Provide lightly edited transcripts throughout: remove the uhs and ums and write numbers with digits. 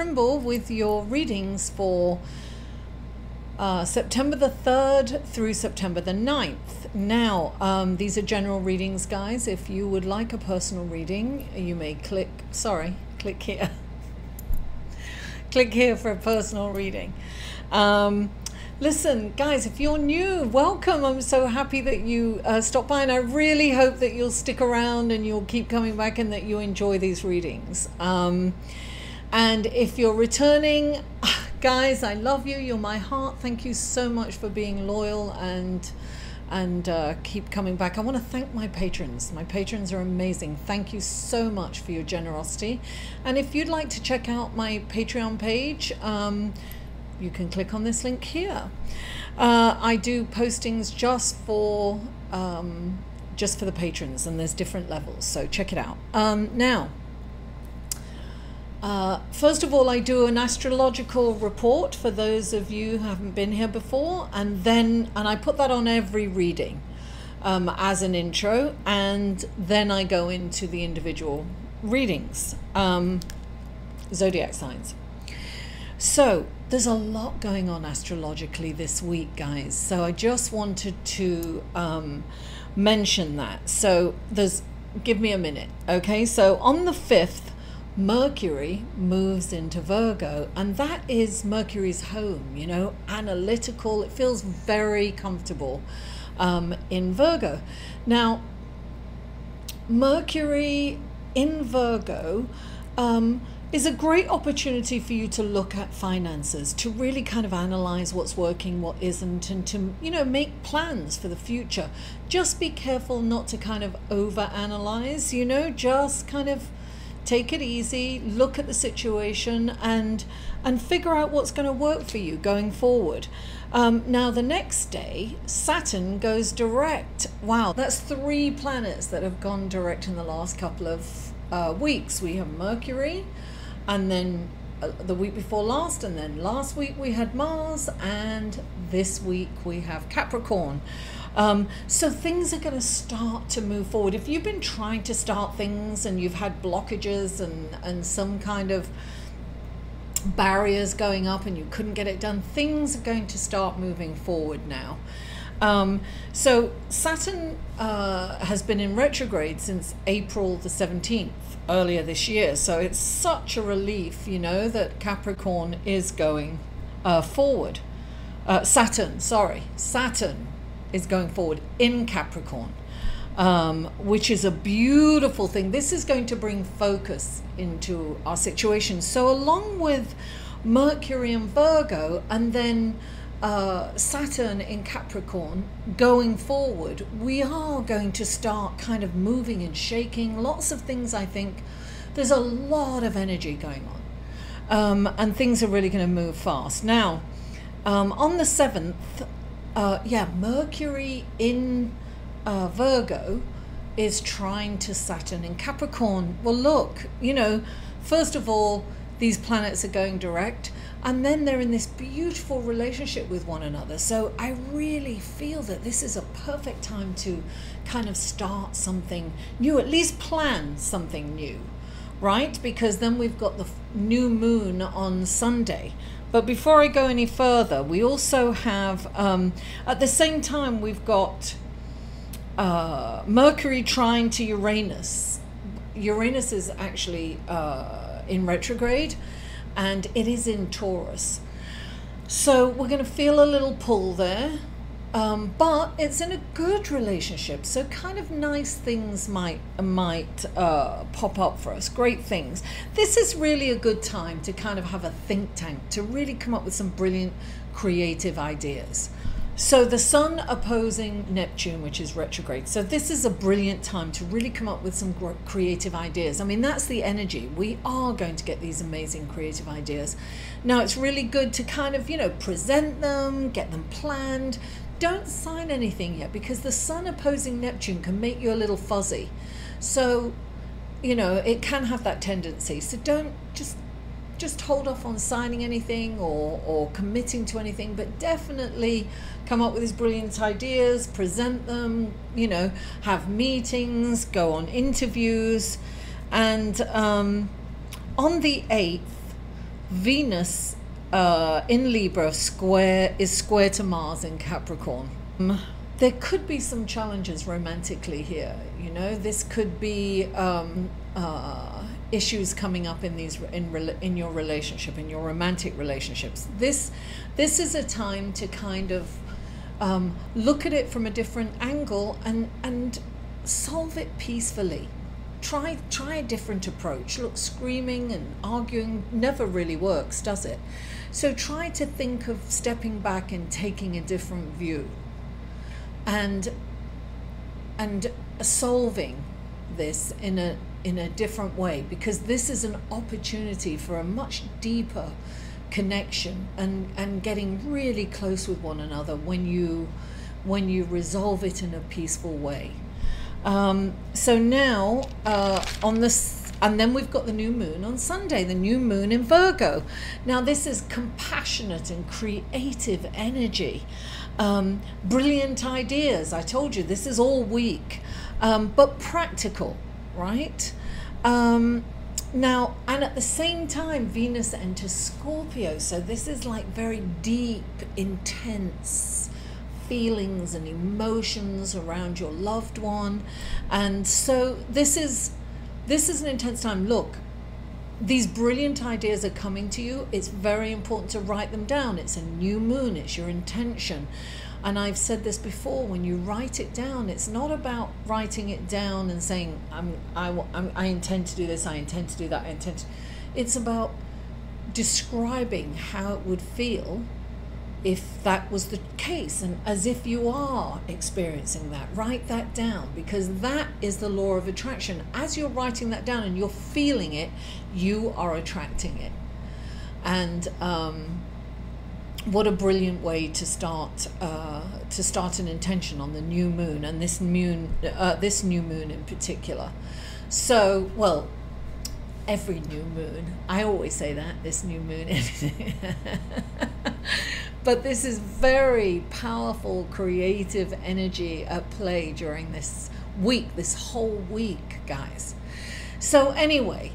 Trimble with your readings for September the 3rd through September the 9th. Now, these are general readings, guys. If you would like a personal reading, you may click here. Click here for a personal reading. Listen, guys, if you're new, welcome. I'm so happy that you stopped by, and I really hope that you'll stick around and you'll keep coming back and that you enjoy these readings. And if you're returning, guys, I love you. You're my heart. Thank you so much for being loyal and keep coming back. I want to thank my patrons. My patrons are amazing. Thank you so much for your generosity. And if you'd like to check out my Patreon page, you can click on this link here. I do postings just for the patrons, and there's different levels, so check it out. Now, first of all, I do an astrological report for those of you who haven't been here before, and I put that on every reading as an intro, and then I go into the individual readings, zodiac signs. So there's a lot going on astrologically this week, guys, so I just wanted to mention that. So give me a minute, okay? So on the 5th, Mercury moves into Virgo, and that is Mercury's home, you know, analytical. It feels very comfortable in Virgo. Now, Mercury in Virgo is a great opportunity for you to look at finances, to really kind of analyze what's working, what isn't, and to, you know, make plans for the future. Just be careful not to kind of overanalyze, you know, just kind of take it easy, look at the situation, and figure out what's going to work for you going forward. Now, the next day, Saturn goes direct. Wow, that's 3 planets that have gone direct in the last couple of weeks. We have Mercury, and then the week before last, and then last week we had Mars, and this week we have Capricorn. So things are going to start to move forward. If you've been trying to start things and you've had blockages and some kind of barriers going up and you couldn't get it done, things are going to start moving forward now. So Saturn has been in retrograde since April the 17th, earlier this year. So it's such a relief, you know, that Capricorn is going forward. Saturn is going forward in Capricorn, which is a beautiful thing. This is going to bring focus into our situation. So along with Mercury in Virgo and then Saturn in Capricorn going forward, we are going to start kind of moving and shaking lots of things. I think there's a lot of energy going on, and things are really going to move fast. Now, on the 7th, Mercury in Virgo is trying to Saturn in Capricorn. Well, look, you know, first of all, these planets are going direct, and then they're in this beautiful relationship with one another. So I really feel that this is a perfect time to kind of start something new, at least plan something new, right? Because then we've got the new moon on Sunday. But before I go any further, we also have, at the same time, we've got Mercury trying to Uranus. Uranus is actually in retrograde, and it is in Taurus. So we're going to feel a little pull there, but it's in a good relationship. So kind of nice things might pop up for us, great things. This is really a good time to kind of have a think tank, to really come up with some brilliant creative ideas. So the Sun opposing Neptune, which is retrograde. So this is a brilliant time to really come up with some creative ideas. I mean, that's the energy. We are going to get these amazing creative ideas. Now, it's really good to kind of, you know, present them, get them planned. Don't sign anything yet, because the Sun opposing Neptune can make you a little fuzzy. So, you know, it can have that tendency. So don't just hold off on signing anything or committing to anything, but definitely come up with these brilliant ideas, present them, you know, have meetings, go on interviews. And on the 8th, Venus in Libra is square to Mars in Capricorn. There could be some challenges romantically here. You know, this could be issues coming up in your relationship, in your romantic relationships. This is a time to kind of look at it from a different angle and solve it peacefully. Try a different approach. Look, screaming and arguing never really works, does it? So try to think of stepping back and taking a different view and solving this in a different way, because this is an opportunity for a much deeper connection and getting really close with one another when you resolve it in a peaceful way. So now on this, and then we've got the new moon on Sunday, the new moon in Virgo. Now this is compassionate and creative energy, brilliant ideas. I told you this is all week, but practical, right? Now, and at the same time, Venus enters Scorpio. So this is like very deep, intense feelings and emotions around your loved one. And so this is an intense time. Look, these brilliant ideas are coming to you. It's very important to write them down. It's a new moon. It's your intention. And I've said this before, when you write it down, it's not about writing it down and saying, I intend to do this, I intend to do that, It's about describing how it would feel if that was the case, and as if you are experiencing that. Write that down, because that is the law of attraction. As you're writing that down and you're feeling it, you are attracting it. And what a brilliant way to start an intention on the new moon, and this new moon in particular. So, well, every new moon. I always say that, this new moon. But this is very powerful, creative energy at play during this week, this whole week, guys. So anyway,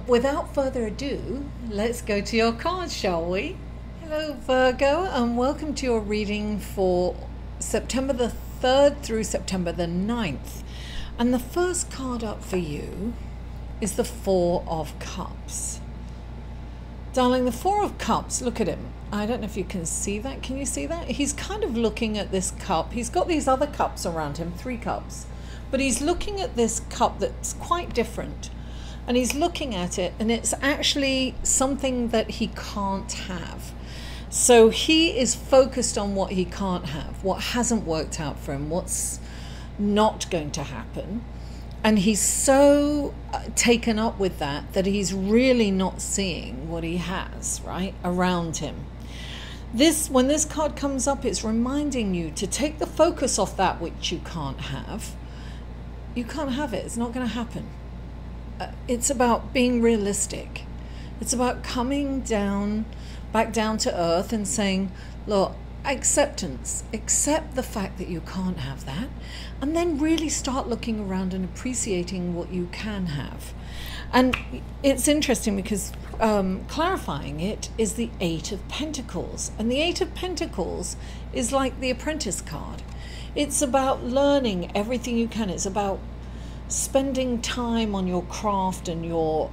without further ado, let's go to your cards, shall we? Hello, Virgo, and welcome to your reading for September the 3rd through September the 9th. And the first card up for you is the Four of Cups. Darling, the Four of Cups, look at him. I don't know if you can see that. Can you see that? He's kind of looking at this cup. He's got these other cups around him, 3 cups. But he's looking at this cup that's quite different. And he's looking at it, and it's actually something that he can't have. So he is focused on what he can't have, what hasn't worked out for him, what's not going to happen. And he's so taken up with that he's really not seeing what he has, right, around him. When this card comes up, it's reminding you to take the focus off that which you can't have. You can't have it. It's not going to happen. It's about being realistic. It's about coming back down to earth and saying, look, acceptance. Accept the fact that you can't have that. And then really start looking around and appreciating what you can have. And it's interesting because clarifying it is the 8 of Pentacles. And the 8 of Pentacles is like the Apprentice card. It's about learning everything you can. It's about spending time on your craft and your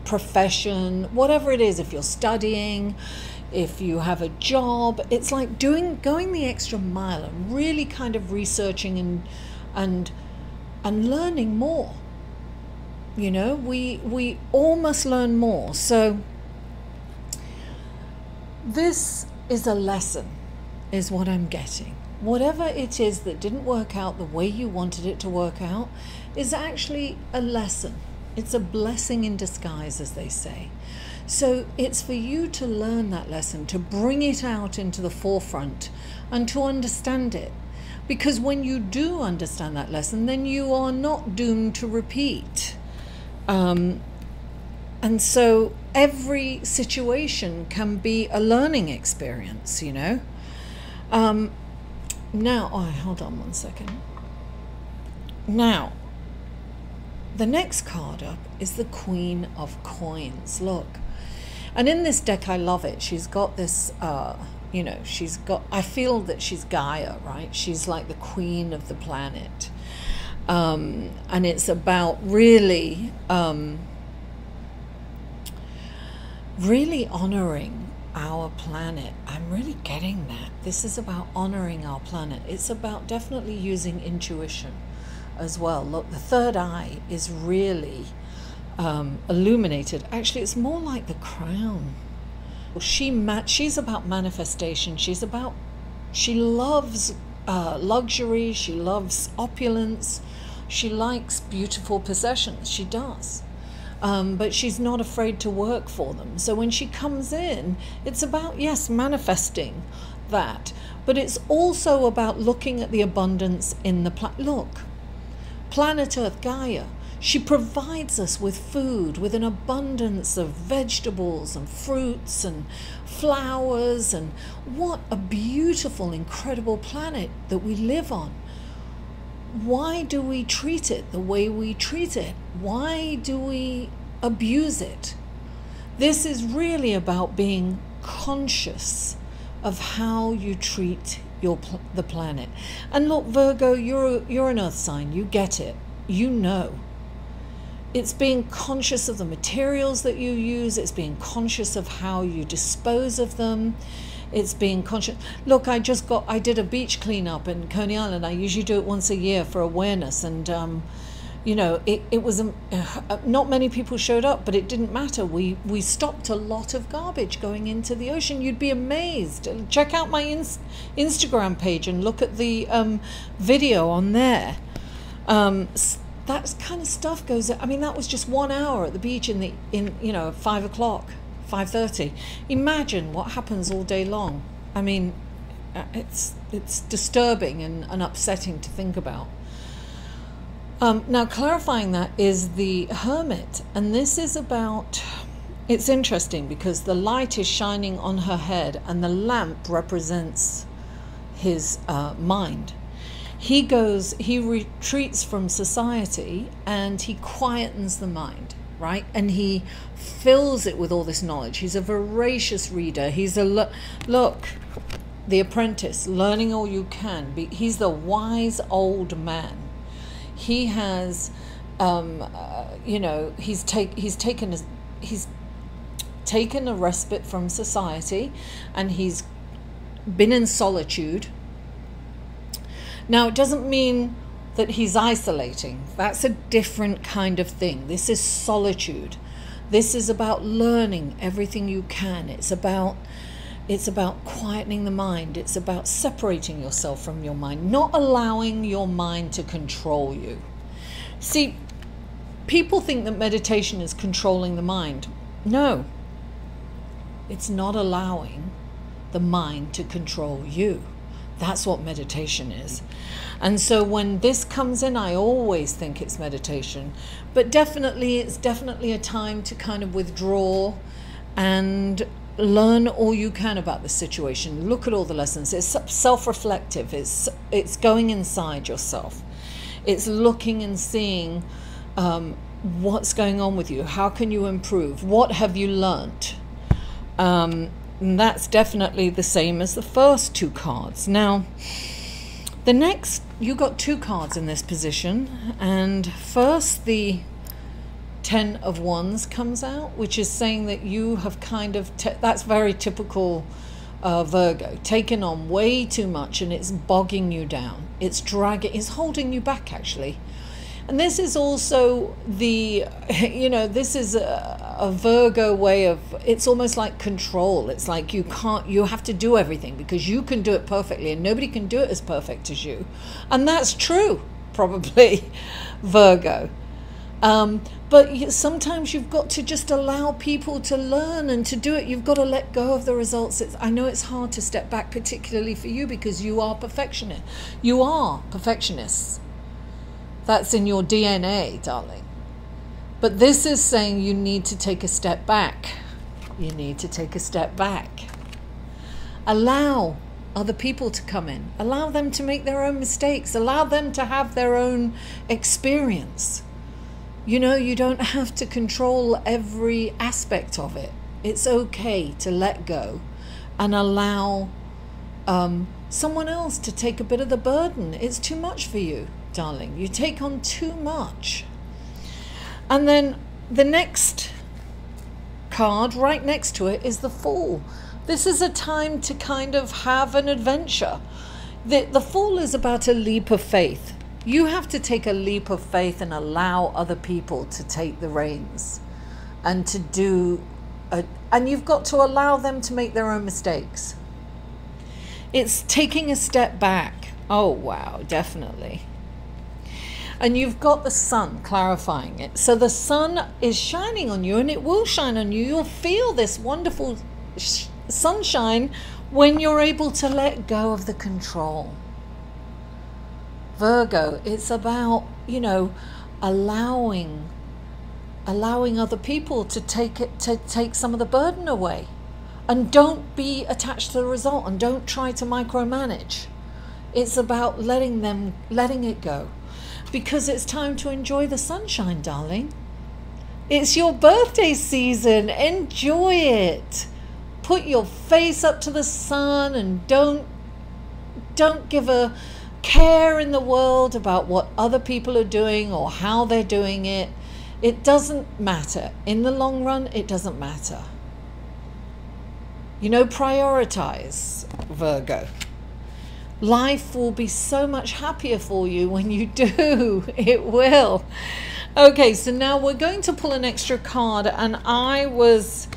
profession, whatever it is. If you're studying, if you have a job, it's like going the extra mile and really kind of researching and learning more. You know, we all must learn more. So this is a lesson, is what I'm getting. Whatever it is that didn't work out the way you wanted it to work out is actually a lesson. It's a blessing in disguise, as they say. So it's for you to learn that lesson, to bring it out into the forefront and to understand it. Because when you do understand that lesson, then you are not doomed to repeat. And so every situation can be a learning experience, you know. Now, hold on one second. Now, the next card up is the Queen of Coins. Look, And in this deck, I love it. She's got this, you know, I feel that she's Gaia, right? She's like the queen of the planet. And it's about really, really honoring our planet. I'm really getting that. This is about honoring our planet. It's about definitely using intuition as well. Look, the third eye is really illuminated. Actually, it's more like the crown. She's about manifestation. She loves luxury. She loves opulence. She likes beautiful possessions. She does. But she's not afraid to work for them. So when she comes in, it's about, yes, manifesting that. But it's also about looking at the abundance in the planet. Look, planet Earth, Gaia, she provides us with food, with an abundance of vegetables and fruits and flowers. And what a beautiful, incredible planet that we live on. Why do we treat it the way we treat it? Why do we abuse it? This is really about being conscious of how you treat the planet. And look, Virgo, you're an earth sign. You get it. You know. It's being conscious of the materials that you use. It's being conscious of how you dispose of them. It's being conscious. Look, I did a beach cleanup in Coney Island. I usually do it once a year for awareness. And, you know, it was, not many people showed up, but it didn't matter. We stopped a lot of garbage going into the ocean. You'd be amazed. Check out my Instagram page and look at the video on there. That kind of stuff goes. I mean, that was just 1 hour at the beach in 5 o'clock. 5:30. Imagine what happens all day long. I mean, it's disturbing and upsetting to think about. Now, clarifying that is the Hermit, and this is about. It's interesting because the light is shining on her head, and the lamp represents his mind. He retreats from society, and he quietens the mind. Right? And he fills it with all this knowledge. He's a voracious reader. He's look, the Apprentice, learning all you can. He's the wise old man. He has, you know, he's taken a respite from society, and he's been in solitude. Now, it doesn't mean that he's isolating. That's a different kind of thing. This is solitude. This is about learning everything you can. It's about quietening the mind. It's about separating yourself from your mind, not allowing your mind to control you. See, people think that meditation is controlling the mind. No, it's not allowing the mind to control you. That's what meditation is. And so when this comes in, I always think it's meditation. But it's definitely a time to kind of withdraw and learn all you can about the situation. Look at all the lessons. It's self-reflective. It's going inside yourself. It's looking and seeing what's going on with you. How can you improve? What have you learnt? And that's definitely the same as the first two cards. Now, the next, you got two cards in this position, and first the 10 of Wands comes out, which is saying that you have kind of, that's very typical Virgo, taken on way too much, and it's bogging you down. It's holding you back, actually. And this is also this is a Virgo way of, it's almost like control. It's like you have to do everything because you can do it perfectly and nobody can do it as perfect as you. And that's true, probably, Virgo. But sometimes you've got to just allow people to learn and to do it. You've got to let go of the results. I know it's hard to step back, particularly for you, because you are perfectionist. You are perfectionists. That's in your DNA, darling. But this is saying you need to take a step back. You need to take a step back. Allow other people to come in. Allow them to make their own mistakes. Allow them to have their own experience. You know, you don't have to control every aspect of it. It's okay to let go and allow someone else to take a bit of the burden. It's too much for you, darling. You take on too much. And then the next card right next to it is the Fool. This is a time to kind of have an adventure. The Fool is about a leap of faith. You have to take a leap of faith and allow other people to take the reins and to do and you've got to allow them to make their own mistakes. It's taking a step back. Oh wow, definitely. And you've got the sun clarifying it. So the sun is shining on you, and it will shine on you. You'll feel this wonderful sunshine when you're able to let go of the control. Virgo, it's about, you know, allowing other people to take some of the burden away. And don't be attached to the result, and don't try to micromanage. It's about letting it go. Because it's time to enjoy the sunshine, darling. It's your birthday season. Enjoy it. Put your face up to the sun and don't give a care in the world about what other people are doing or how they're doing it. It doesn't matter. In the long run, it doesn't matter. You know, prioritize, Virgo. Life will be so much happier for you when you do. It will. Okay, so now we're going to pull an extra card, and I was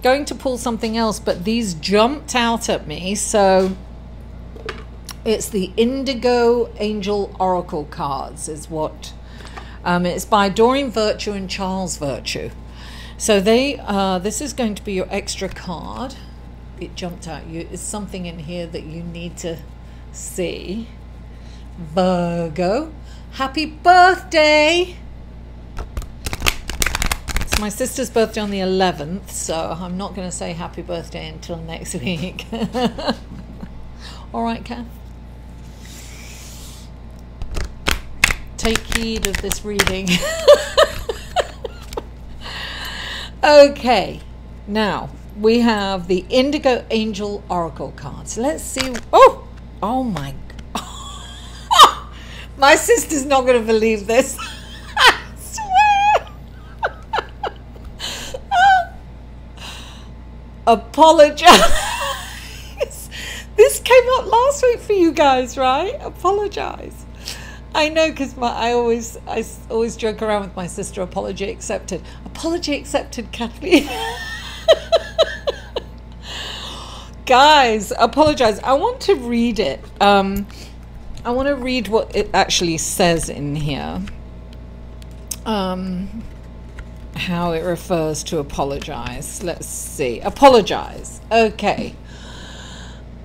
going to pull something else, but these jumped out at me. So it's the Indigo Angel Oracle cards is what it's by Doreen Virtue and Charles Virtue. So this is going to be your extra card. It jumped out. It's something in here that you need to see. Virgo, happy birthday. It's my sister's birthday on the 11th, so I'm not going to say happy birthday until next week. All right, Kath? Take heed of this reading. Okay, now we have the Indigo Angel Oracle cards. Let's see. Oh my God. My sister's not going to believe this. I swear. Apologize. This came up last week for you guys, right? Apologize. I know, because I always joke around with my sister. Apology accepted. Apology accepted, Kathleen. Guys, apologize. I want to read it. I want to read what it actually says in here. How it refers to apologize. Let's see. Apologize. Okay.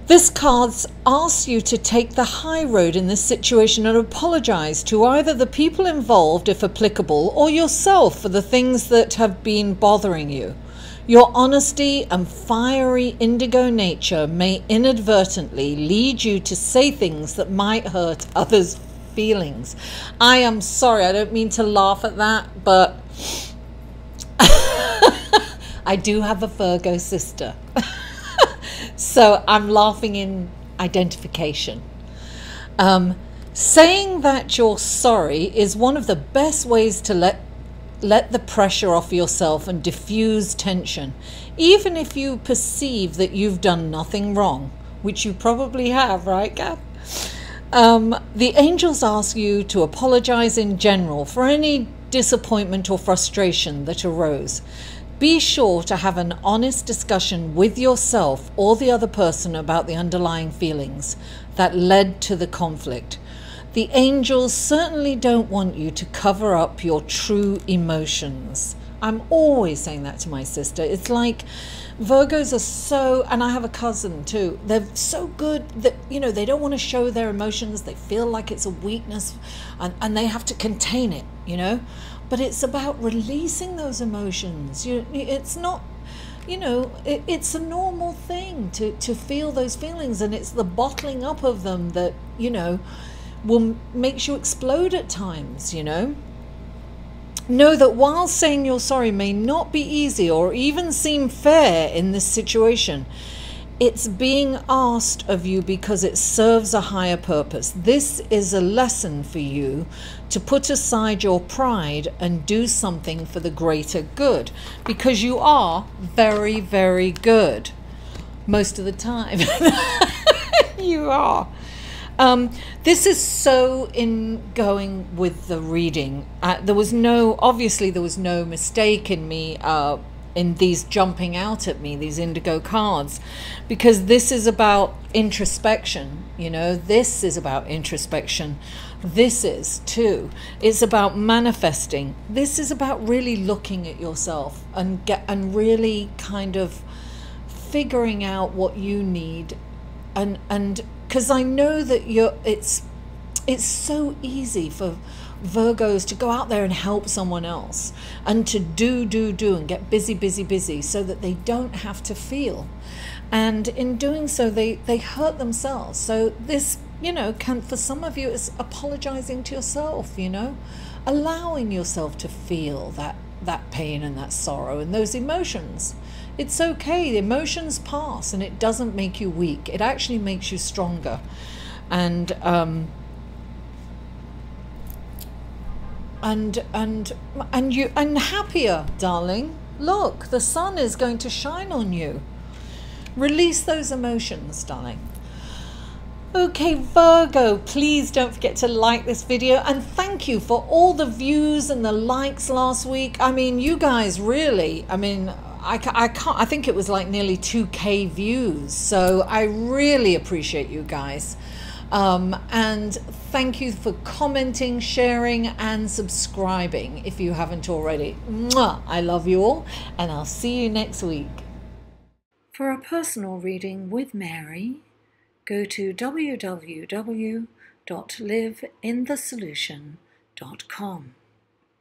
This card asks you to take the high road in this situation and apologize to either the people involved, if applicable, or yourself for the things that have been bothering you. Your honesty and fiery indigo nature may inadvertently lead you to say things that might hurt others' feelings. I am sorry, I don't mean to laugh at that, but I do have a Virgo sister. So I'm laughing in identification. Saying that you're sorry is one of the best ways to let the pressure off yourself and diffuse tension, even if you perceive that you've done nothing wrong, which you probably have, right, Kath? The angels ask you to apologize in general for any disappointment or frustration that arose. Be sure to have an honest discussion with yourself or the other person about the underlying feelings that led to the conflict. The angels certainly don't want you to cover up your true emotions. I'm always saying that to my sister. It's like Virgos are so, and I have a cousin too, they're so good that, you know, they don't want to show their emotions. They feel like it's a weakness and they have to contain it, you know. But it's about releasing those emotions. It's not, you know, it's a normal thing to feel those feelings, and it's the bottling up of them that, you know, makes you explode at times, you know. Know that while saying you're sorry may not be easy or even seem fair in this situation, it's being asked of you because it serves a higher purpose. This is a lesson for you to put aside your pride and do something for the greater good, because you are very, very good most of the time. You are. This is so in going with the reading. Obviously there was no mistake in me in these jumping out at me, these indigo cards, because this is about introspection. This is about introspection. This is too. It's about manifesting. This is about really looking at yourself and really kind of figuring out what you need, and because I know that it's so easy for Virgos to go out there and help someone else and to do and get busy so that they don't have to feel, and in doing so they hurt themselves. So this, can, for some of you, it's apologizing to yourself, allowing yourself to feel that pain and that sorrow and those emotions. It's okay. The emotions pass, and it doesn't make you weak. It actually makes you stronger and happier, darling. Look, the sun is going to shine on you. Release those emotions, darling. Okay, Virgo, please don't forget to like this video, and thank you for all the views and the likes last week. I mean, you guys really, I think it was like nearly 2K views. So I really appreciate you guys. And thank you for commenting, sharing, and subscribing if you haven't already. Mwah! I love you all, and I'll see you next week. For a personal reading with Mary, go to www.liveinthesolution.com.